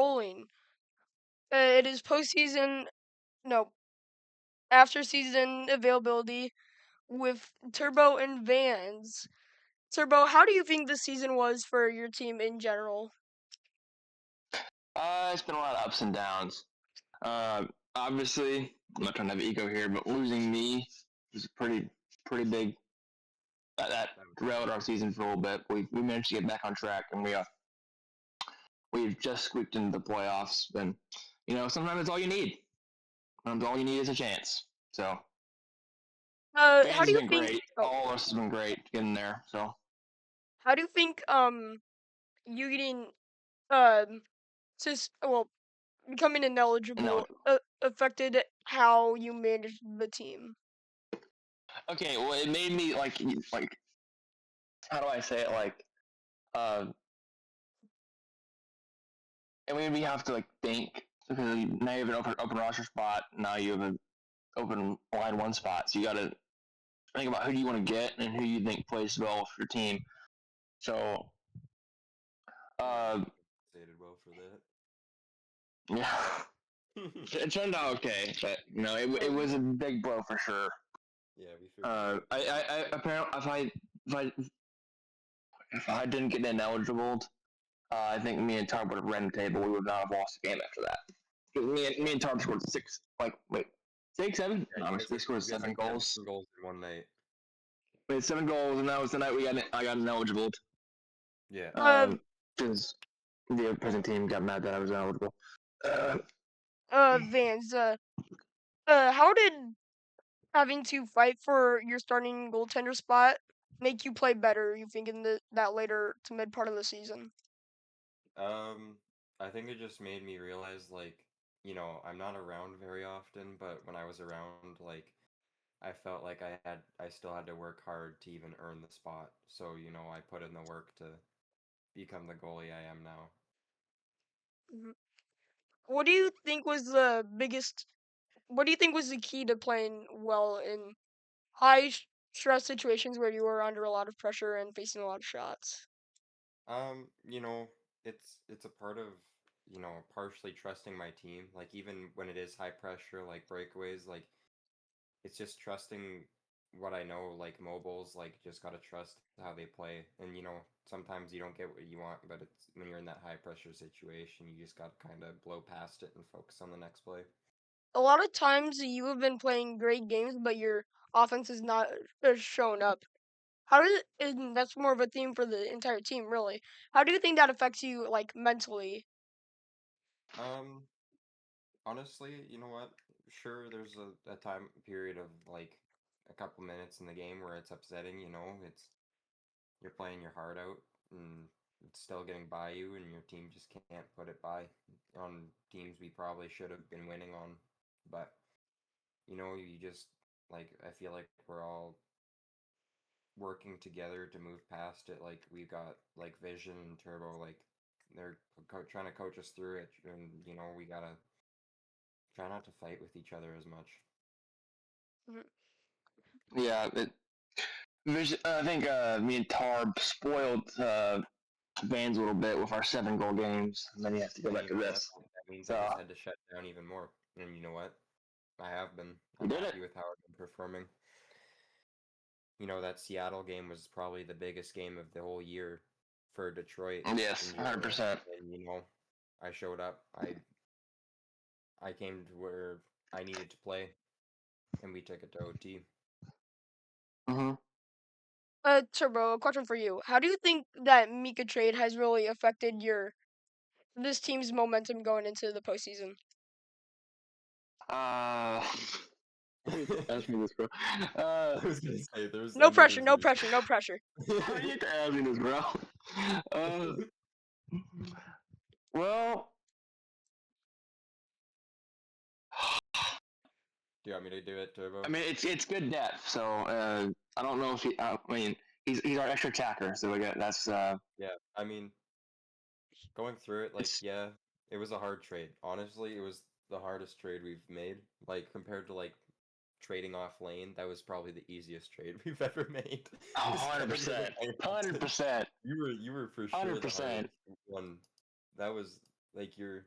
rolling. It is postseason, no, after season availability with Turbo and Vansss. Turbo, how do you think the season was for your team in general? It's been a lot of ups and downs. Obviously, I'm not trying to have ego here, but losing me was pretty big. That derailed our season for a little bit. We managed to get back on track, and we've just squeaked into the playoffs. And sometimes it's all you need. Sometimes all you need is a chance. So fans How do has you been think? great. Oh, All of us has been great getting there. So how do you think you getting um well, becoming no. ineligible affected how you managed the team? Okay, well, it made me like how do I say it? Uh, it made me have to think because now you have an open roster spot. Now you have an open line one spot, so you got to think about who do you want to get and who you think plays well for your team. So, uh, Stated well for that. yeah, it turned out okay, but it was a big blow for sure. Yeah, we figured. I apparently if I didn't get ineligible, I think me and Todd would have ran the table. We would not have lost the game after that. Me and Todd scored six. Wait, 6, 7? Yeah, No, we scored you guys 7 had goals. 7 goals in one night. We had 7 goals, and that was the night I got ineligible. Yeah. Because the opposing team got mad that I was ineligible. Vans, how did having to fight for your starting goaltender spot make you play better? You think in that later to mid part of the season? I think it just made me realize I'm not around very often, but when I was around, I felt like I still had to work hard to even earn the spot. So, I put in the work to become the goalie I am now. Mhm. What do you think was the biggest? What do you think was the key to playing well in stress situations where you were under a lot of pressure and facing a lot of shots? You know, it's a part of, partially trusting my team. Like even when it is high pressure, like breakaways, it's just trusting what I know, like mobiles, just gotta trust how they play. And sometimes you don't get what you want, but it's when you're in that high pressure situation, you just gotta kind of blow past it and focus on the next play. A lot of times you have been playing great games, but your offense is not showing up. How does it? And that's more of a theme for the entire team, really. How do you think that affects you, like mentally? Um, Honestly, you know what? Sure, there's a time period of a couple minutes in the game where it's upsetting, it's you're playing your heart out and it's still getting by you and your team just can't put it by on teams we probably should have been winning on. But you just I feel like we're all working together to move past it. Like we've got Vision and Turbo, they're trying to coach us through it, and we gotta try not to fight with each other as much. Mhm. yeah, I think me and Tarb spoiled Vans a little bit with our 7 goal games, and then you have to go And back you to know what? this. That means I So just had to shut down even more. And you know what? I have been. we I'm did it. happy with how I've been performing. That Seattle game was probably the biggest game of the whole year for Detroit Yes, in 100%. general. And I showed up. I came to where I needed to play, and we took it to OT. Mm-hmm. Turbo, a question for you. How do you think that Mika trade has really affected this team's momentum going into the postseason? Uh, ask me this, bro. I was gonna say there's. No I knew pressure, there's no gonna be pressure, no pressure. You have to ask me this, bro. Uh, well, Do you want me to do it, Turbo? I mean, it's good depth. So I don't know if he. I mean, he's our extra attacker. So we got that's. Yeah, I mean, going through it, It's yeah, it was a hard trade. Honestly, it was the hardest trade we've made. Compared to trading off Lane, that was probably the easiest trade we've ever made. Is hundred getting rid of percent, hundred Hamilton. percent, You were for sure hundred the percent. hardest one. That was Like you're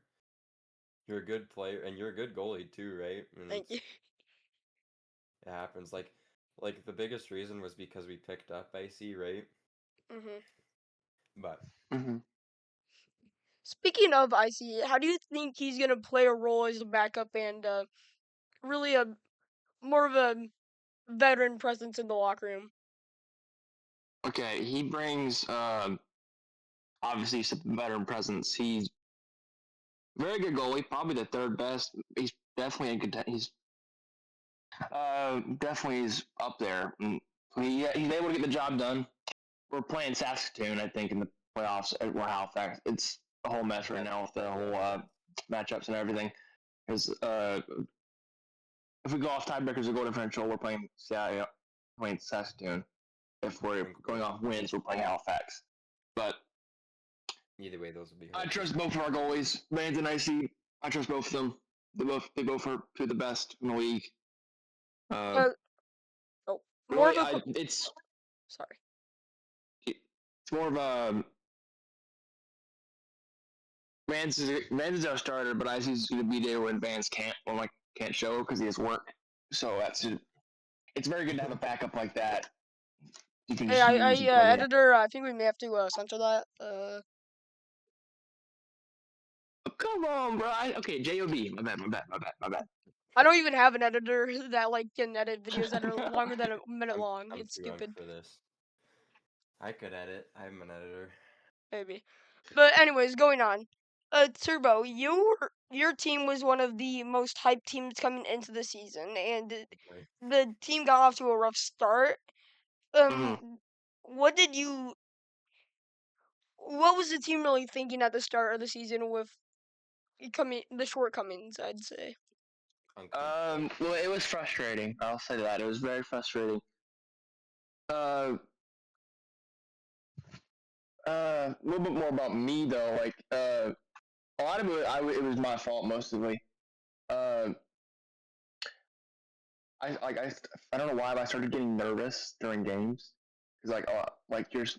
a good player and you're a good goalie too, right? And Thank you. it happens. Like the biggest reason was because we picked up IC, right? Hmm. But Mm-hmm. Speaking of IC, how do you think he's gonna play a role as a backup and really a more of a veteran presence in the locker room? Okay, he brings obviously some veteran presence. He's very good goalie, probably the third best. He's definitely a good. He's definitely is up there. He's able to get the job done. We're playing Saskatoon, I think, in the playoffs at Halifax. It's a whole mess right yeah, now with the I whole know. matchups and everything. Because if we go off tiebreakers or goal differential, we're playing Saskatoon. If we're And going off wins, we're playing Halifax. But either way, those would be I hard trust games. both of our goalies, Vans and Icy. I trust both of them. They both are two of the best in the league. Uh, Uh, oh, more really, of a sorry. it's more of a Vans is our starter, but Icy's going to be there when Vans can't show because he has work. So it's very good to have a backup like that. You can Hey, just use and plug in. editor, I think we may have to censor that. Oh, come on, bro. Okay, Job. My bad. I don't even have an editor that like can edit videos that are longer than a minute I'm long. I'm It's too young stupid, for this. I could edit. I'm an editor. maybe. But anyways, going on. Turbo, your team was one of the most hyped teams coming into the season, and Okay. the team got off to a rough start. Mm-hmm. What did you? What was the team really thinking at the start of the season with coming the shortcomings? I'd say. Uncomfortable. Well, it was frustrating. I'll say that it was very frustrating. Uh, a little bit more about me though. Like, a lot of it was my fault mostly. Uh, I don't know why, but I started getting nervous during games because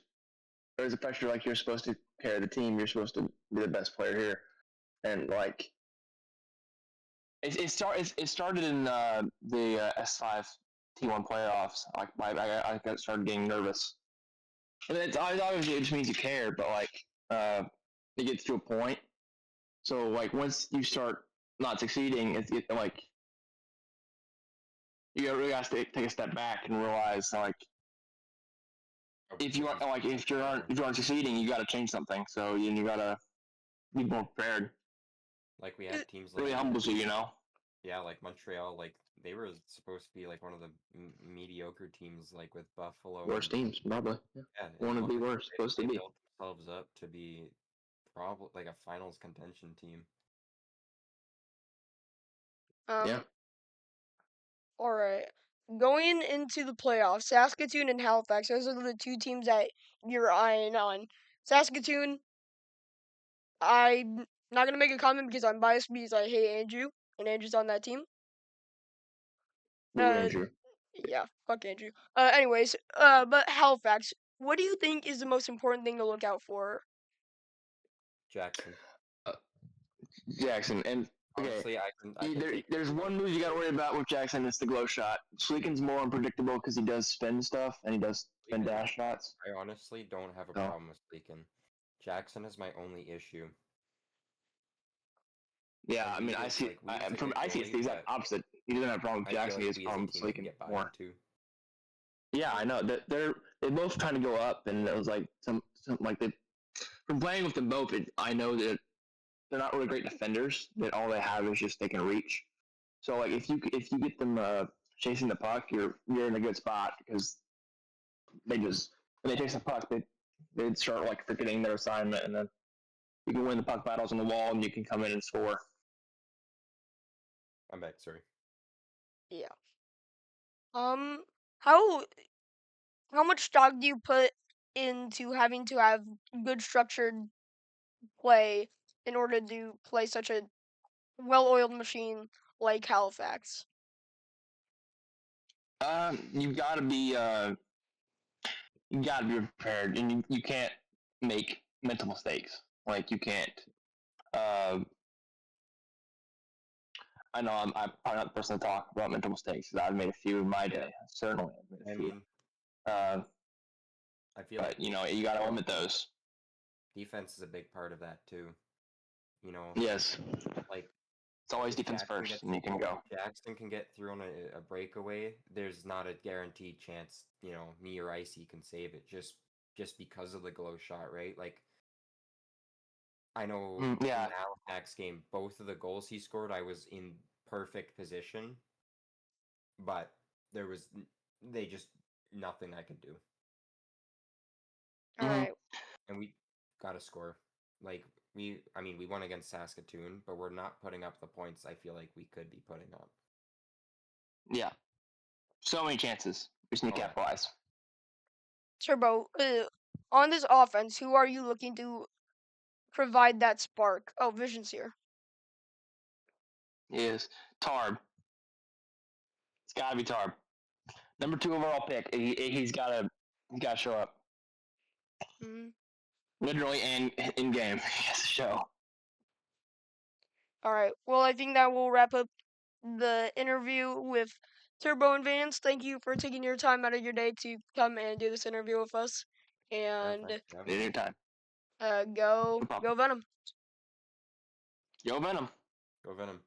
there's a pressure like you're supposed to carry the team. You're supposed to be the best player here, and like it started in the S5 T1 playoffs. I got started getting nervous, and it's obviously it just means you care, but it gets to a point. So like once you start not succeeding, like you really have to take a step back and realize like if you What aren't these like teams are playing on. if you aren't succeeding, you got to change something. So you got to be more prepared. Like we Uh, had teams It really humbles you, you know. yeah, like Montreal, like they were supposed to be like one of the mediocre teams, like with Buffalo Worst and teams, probably. Yeah. yeah, Want and to look be at worse, supposed to they be. built themselves up to be probably like a finals contention team. Yeah. Um. All right. Going into the playoffs, Saskatoon and Halifax. Those are the two teams that you're eyeing on. Saskatoon. I'm not gonna make a comment because I'm biased because I hate Andrew and Andrew's on that team. Boo Uh, Andrew. yeah, fuck Andrew. Anyways, but Halifax. What do you think is the most important thing to look out for? Jackson. Uh, Jackson. And okay, Honestly, I can take there's anyone one move you got to worry about with Jackson. It's the glow shot. Sleekin's more unpredictable because he does spin stuff and he does spin Leakin. dash shots. I honestly don't have a So problem with Leakin. Jackson is my only issue. yeah, And I mean, Weed's a from good I see it's goalie, the exact but opposite. He doesn't have a problem with I feel Jackson. He like has a we as a problem with team can Sleekin get by him more. too. Yeah, I know that they both kind of go up, and it was like some like they from playing with them both. I know that they're not really great defenders. That all they have is just they can reach. So like if you get them chasing the puck, you're in a good spot because they just when they chase the puck, they start like forgetting their assignment, and then you can win the puck battles on the wall, and you can come in and score. I'm back, sorry. Yeah. How much stock do you put into having to have good structured play in order to play such a well-oiled machine like Halifax? You got to be prepared, and you can't make mental mistakes. Like you can't. I know I'm probably not the person to talk about mental mistakes because I've made a few in my day. Certainly, I've made a I few. mean, Uh, I feel but like you know, you got to limit those. defense is a big part of that too. You know, Yes, like it's always if defense first, and you can go. Jackson can get through on a breakaway, there's not a guaranteed chance, me or Icy can save it just because of the glow shot, right? Like I know in Yeah, the Halifax game, both of the goals he scored, I was in perfect position, but there was they just nothing I could do, All right. and we got to score. Like I mean, we won against Saskatoon, but we're not putting up the points I feel like we could be putting up. yeah. So many chances. We just need to Oh yeah. capitalize. Turbo, on this offense, who are you looking to provide that spark? Oh, Vision's here. Is Tarb. It's got to be Tarb. Number 2 overall pick. He's got to show up. Mm-hmm. Literally and in game. He has to show. All right. Well, I think that will wrap up the interview with Turbo and Vance. Thank you for taking your time out of your day to come and do this interview with us. Yeah, And thanks for having me. Anytime. go No problem. go Venom. Yo, Venom. Go Venom.